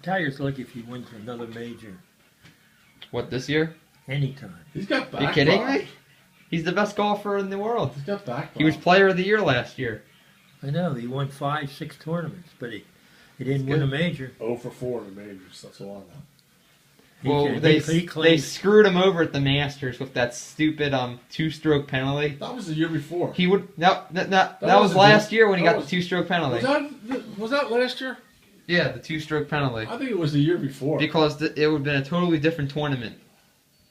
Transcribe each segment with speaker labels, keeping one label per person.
Speaker 1: Tiger's lucky if he wins another major.
Speaker 2: What, this year?
Speaker 1: Anytime.
Speaker 3: He's got back.
Speaker 2: Are you kidding me? He's the best golfer in the world.
Speaker 3: He's got back.
Speaker 2: He was Player of the Year last year.
Speaker 1: I know, he won 5, 6 tournaments, but he didn't win a major.
Speaker 3: 0 for 4 in the majors. That's all I know.
Speaker 2: Well,
Speaker 1: They
Speaker 2: they
Speaker 1: claims
Speaker 2: screwed him over at the Masters with that stupid 2-stroke penalty.
Speaker 3: That was the year before.
Speaker 2: He would that was last year when he got the 2-stroke penalty.
Speaker 3: Was that last year?
Speaker 2: Yeah, the 2-stroke penalty.
Speaker 3: I think it was the year before.
Speaker 2: Because it would have been a totally different tournament.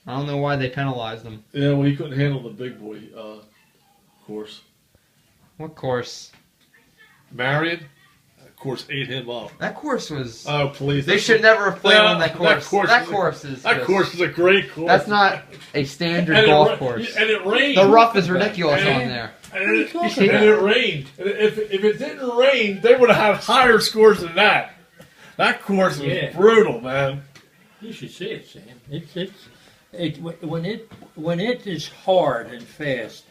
Speaker 2: I don't know why they penalized him.
Speaker 3: Yeah, well, he couldn't handle the big boy course.
Speaker 2: What course?
Speaker 3: Marion, of course, ate him up.
Speaker 2: That course was.
Speaker 3: Oh, please!
Speaker 2: They should never have played on that course. That course
Speaker 3: is a great course.
Speaker 2: That's not a standard golf course.
Speaker 3: And it rained.
Speaker 2: The rough is ridiculous on there.
Speaker 3: And it rained. And if it didn't rain, they would have had higher scores than that. That course was brutal, man.
Speaker 1: You should see it, Sam. When it is hard and fast,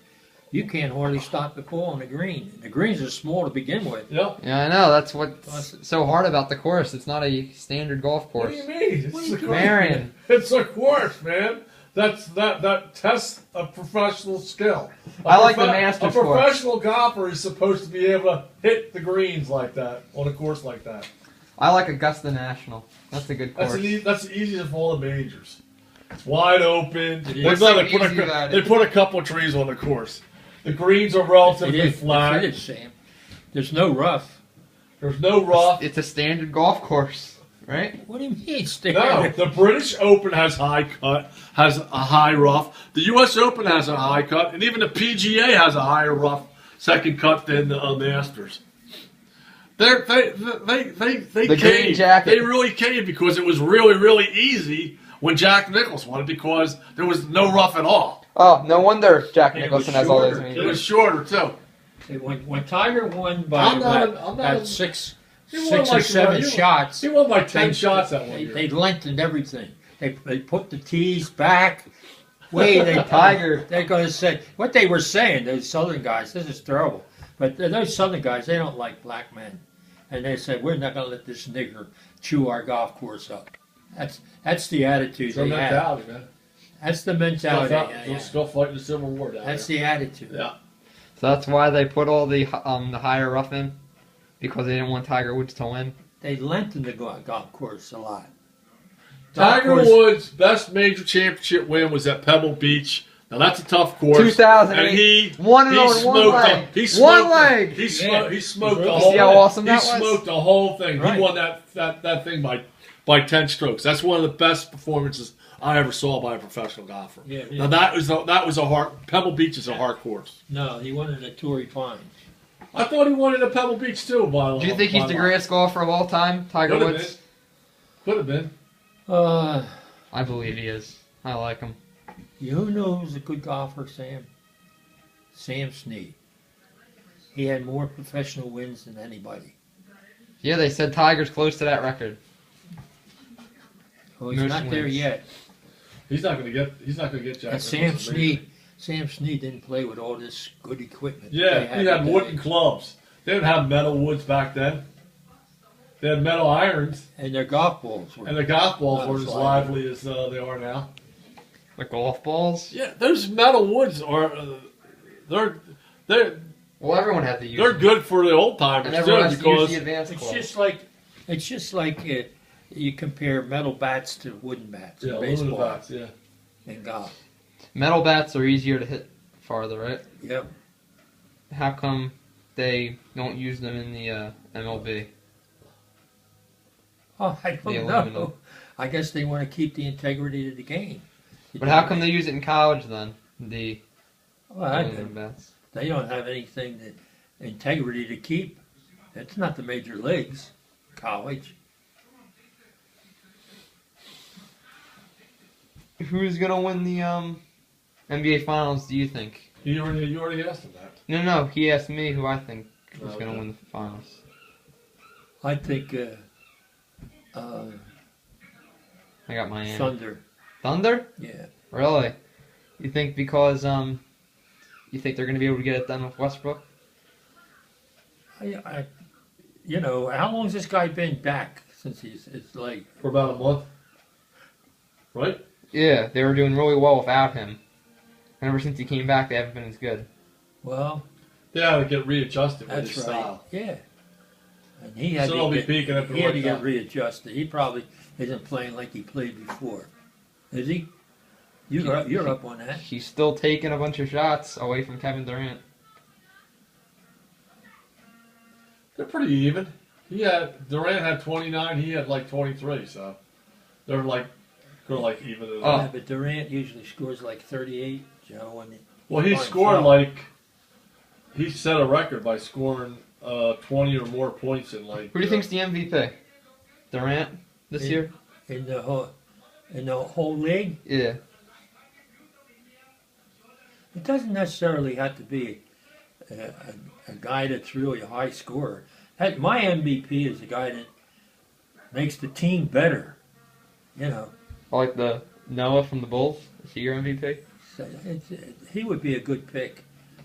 Speaker 1: you can't hardly stop the ball on the green. The greens are small to begin with.
Speaker 3: Yep.
Speaker 2: Yeah, I know. That's what's so hard about the course. It's not a standard golf course.
Speaker 3: What do you mean? It's
Speaker 2: Marion.
Speaker 3: It's a course, man. That tests a professional skill.
Speaker 2: I like the Masters course.
Speaker 3: A professional golfer is supposed to be able to hit the greens like that on a course like that.
Speaker 2: I like Augusta National. That's a good course.
Speaker 3: That's the easiest of all the majors. It's wide open.
Speaker 2: They
Speaker 3: put a couple of trees on the course. The greens are relatively flat.
Speaker 1: It is, Sam. There's no rough.
Speaker 3: There's no rough.
Speaker 2: It's a standard golf course, right?
Speaker 1: What do you mean standard?
Speaker 3: No, the British Open has high cut, has a high rough. The U.S. Open has a high cut, and even the PGA has a higher rough second cut than the Masters. They caved. They really caved because it was really, really easy when Jack Nicklaus won it because there was no rough at all.
Speaker 2: Oh, no wonder Jack Nicholson has all those majors.
Speaker 3: It was shorter too.
Speaker 1: When Tiger won by about six or seven shots,
Speaker 3: he won by 10 shots that one year.
Speaker 1: They lengthened everything. They put the tees back.
Speaker 2: Tiger.
Speaker 1: They're going to say what they were saying. Those Southern guys. This is terrible. But those Southern guys, they don't like black men, and they said we're not going to let this nigger chew our golf course up. That's the attitude
Speaker 3: it's they mentality, have. Man.
Speaker 1: That's the mentality.
Speaker 3: Still fighting the Civil War.
Speaker 1: That's the attitude.
Speaker 3: Yeah.
Speaker 2: So that's why they put all the higher rough in, because they didn't want Tiger Woods to win.
Speaker 1: They lengthened the golf course a lot.
Speaker 3: Tiger Woods' best major championship win was at Pebble Beach. Now that's a tough course.
Speaker 2: 2008.
Speaker 3: And he
Speaker 2: one leg.
Speaker 3: He smoked the whole.
Speaker 2: See how awesome that was?
Speaker 3: He smoked the whole thing.
Speaker 1: Right.
Speaker 3: He won that thing by 10 strokes. That's one of the best performances I ever saw by a professional golfer.
Speaker 1: Yeah.
Speaker 3: Now that was a hard. Pebble Beach is a hard course.
Speaker 1: No, he won it at Torrey Pines.
Speaker 3: I thought he won it at Pebble Beach too.
Speaker 2: Do you think he's the greatest golfer of all time, Tiger Woods?
Speaker 3: Could have been.
Speaker 2: I believe he is. I like him.
Speaker 1: You know who's a good golfer, Sam? Sam Snead. He had more professional wins than anybody.
Speaker 2: Yeah, they said Tiger's close to that record.
Speaker 1: Well, he's not there yet.
Speaker 3: He's not going to get Jack.
Speaker 1: And Sam Snead didn't play with all this good equipment.
Speaker 3: Yeah, he had wooden clubs. They didn't have metal woods back then. They had metal irons.
Speaker 1: And their golf balls were.
Speaker 3: And the golf balls weren't as lively as they are now.
Speaker 2: The golf balls?
Speaker 3: Yeah, those metal woods are they're
Speaker 2: well, everyone had to use.
Speaker 3: They're good for the old timers too because
Speaker 2: the advanced
Speaker 1: it's just like you compare metal bats to wooden bats.
Speaker 3: Yeah,
Speaker 1: baseball
Speaker 3: bats. Yeah,
Speaker 1: and golf.
Speaker 2: Metal bats are easier to hit farther, right?
Speaker 1: Yep.
Speaker 2: How come they don't use them in the MLB?
Speaker 1: Oh, I don't know. I guess they want to keep the integrity of the game.
Speaker 2: But how come they use it in college then? The bats.
Speaker 1: They don't have anything integrity to keep. It's not the major leagues, college.
Speaker 2: Who's gonna win the NBA Finals? Do you think?
Speaker 3: You already asked him that.
Speaker 2: No. He asked me who I think is gonna win the finals.
Speaker 1: I think.
Speaker 2: I got my answer.
Speaker 1: Thunder.
Speaker 2: Thunder?
Speaker 1: Yeah.
Speaker 2: Really? You think because you think they're gonna be able to get it done with Westbrook?
Speaker 1: How long's this guy been back? since his leg.
Speaker 3: For about a month. Right?
Speaker 2: Yeah, they were doing really well without him. And ever since he came back, they haven't been as good.
Speaker 1: Well,
Speaker 3: They had to get readjusted with
Speaker 1: that's
Speaker 3: his
Speaker 1: right.
Speaker 3: style.
Speaker 1: Yeah. And he had
Speaker 3: So they'll
Speaker 1: to
Speaker 3: be
Speaker 1: get,
Speaker 3: peaking at the
Speaker 1: he had
Speaker 3: right
Speaker 1: to get
Speaker 3: time.
Speaker 1: readjusted. He probably isn't playing like he played before. Is he? You're up on that.
Speaker 2: He's still taking a bunch of shots away from Kevin Durant.
Speaker 3: They're pretty even. Durant had 29, he had like 23, so they're like even it
Speaker 1: Yeah,
Speaker 3: up.
Speaker 1: but Durant usually scores like 38, Joe. And
Speaker 3: Well, he scored he set a record by scoring 20 or more points in like.
Speaker 2: Who do you think's the MVP? Durant this year?
Speaker 1: in the whole league.
Speaker 2: Yeah.
Speaker 1: It doesn't necessarily have to be a guy that's really a high scorer. My MVP is a guy that makes the team better. You know,
Speaker 2: I like the Noah from the Bulls. Is he your MVP?
Speaker 1: so he would be a good pick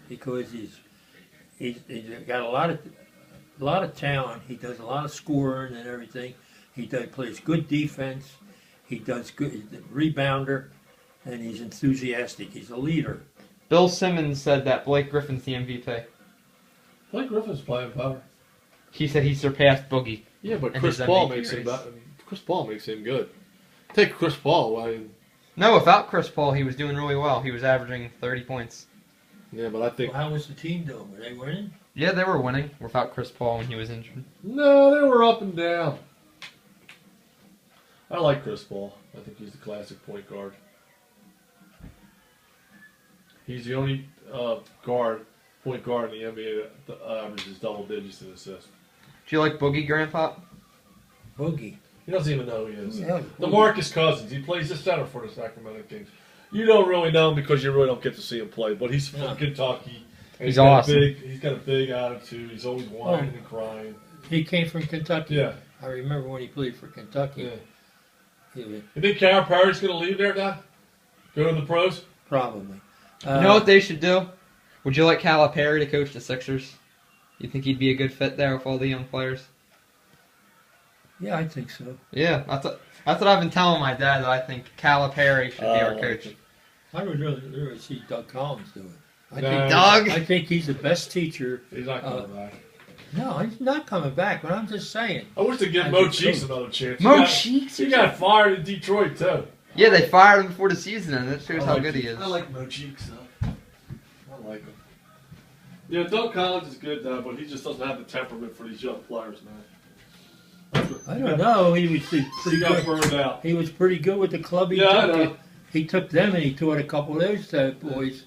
Speaker 1: because he's got a lot of talent. He does a lot of scoring and everything. Plays good defense. He does good. He's a rebounder, and he's enthusiastic. He's a leader.
Speaker 2: Bill Simmons said that Blake Griffin's the MVP.
Speaker 3: Blake Griffin's playing better.
Speaker 2: He said he surpassed Boogie.
Speaker 3: Yeah, but
Speaker 2: in
Speaker 3: Chris
Speaker 2: his
Speaker 3: Paul
Speaker 2: MVP
Speaker 3: makes him
Speaker 2: race.
Speaker 3: better. Chris Paul makes him good. Take Chris Paul away.
Speaker 2: No, without Chris Paul, he was doing really well. He was averaging 30 points.
Speaker 3: Yeah, but I think
Speaker 1: Well, how was the team doing? Were they winning?
Speaker 2: Yeah, they were winning without Chris Paul when he was injured.
Speaker 3: no, they were up and down. I like Chris Paul. I think he's the classic point guard. He's the only point guard in the NBA that averages double digits in assists.
Speaker 2: Do you like Boogie, Grandpa?
Speaker 1: Boogie.
Speaker 3: He doesn't even know who he is.
Speaker 1: Yeah,
Speaker 3: DeMarcus Cousins. He plays the center for the Sacramento Kings. You don't really know him because you really don't get to see him play. But he's from
Speaker 1: Yeah.
Speaker 3: Kentucky. And
Speaker 2: He's
Speaker 3: got
Speaker 2: awesome.
Speaker 3: He's got a big attitude. He's always whining and crying.
Speaker 1: He came from Kentucky.
Speaker 3: Yeah.
Speaker 1: I remember when he played for Kentucky.
Speaker 3: Yeah.
Speaker 1: He was
Speaker 3: You think Calipari's going to leave there, Don? Go to the pros?
Speaker 1: probably.
Speaker 2: You know what they should do? Would you like Calipari to coach the Sixers? You think he'd be a good fit there with all the young players?
Speaker 1: Yeah, I think so.
Speaker 2: Yeah, that's what I've been telling my dad, that I think Calipari should be our coach.
Speaker 1: I would really see Doug Collins do it. I
Speaker 3: No.
Speaker 1: think
Speaker 2: Doug?
Speaker 1: I think he's the best teacher.
Speaker 3: He's not coming back.
Speaker 1: No, he's not coming back. But I'm just saying.
Speaker 3: I wish they'd give
Speaker 1: As
Speaker 3: Mo
Speaker 1: a
Speaker 3: Cheeks
Speaker 1: coach.
Speaker 3: another chance.
Speaker 2: Mo Cheeks?
Speaker 3: He got fired in Detroit, too.
Speaker 2: Yeah, they fired him before the season, and that shows
Speaker 3: I
Speaker 2: how
Speaker 3: like
Speaker 2: good he is.
Speaker 3: I like Mo Cheeks, though. I like him. Yeah, Doug Collins is good, though, but he just doesn't have the temperament for these young players, man.
Speaker 1: I don't know. He was pretty
Speaker 3: He got
Speaker 1: good.
Speaker 3: burned out.
Speaker 1: He was pretty good with the club.
Speaker 3: Yeah, I know.
Speaker 1: He took them and he taught a couple of those boys.